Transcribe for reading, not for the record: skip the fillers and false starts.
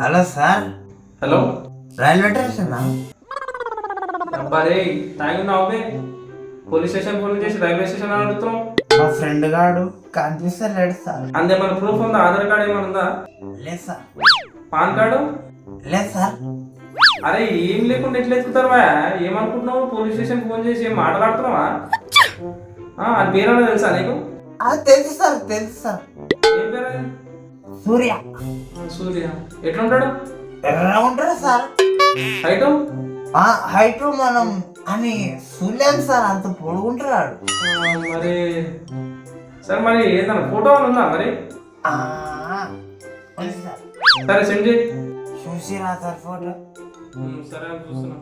Hello sir. Hello railway station. అబ్బారే తాగున్నావు police station phone చేసి రైల్వే స్టేషన్ అని అడుగుతున్నావు. మా ఫ్రెండ్ గాడు కనిపిస్తలేడు సార్. అందేమన్నా ప్రూఫ్ ఉందా? ఆధార్ కార్డు ఏమైనా ఉందా? లేదు సార్. పాన్ కార్డు లేదు సార్. అరే ఏం లేకుండా ఎట్లా ఎత్తుకుతారా? ఏమనుకుంటున్నావు? పోలీస్ స్టేషన్ ఫోన్ చేసి ఏం మాట్లాడుతున్నావా? అది పేరు తెలుసా నీకు? తెలుసు సార్, తెలుసు సార్. ఏం పేరు అది? సూర్య. సూర్య ఎట్లుంటాడు? ఎర్ర ఉంటాడు సార్. హైట్ హైట్ మనం అని చూడలేము సార్, అంత పొడుగుంటాడు. మరి సరే మరి ఏదన్నా ఫోటో అని ఉందా మరి? సరే సెండ్ చేయి. చూసిరా సార్ ఫోటో? సరే అని చూస్తున్నా.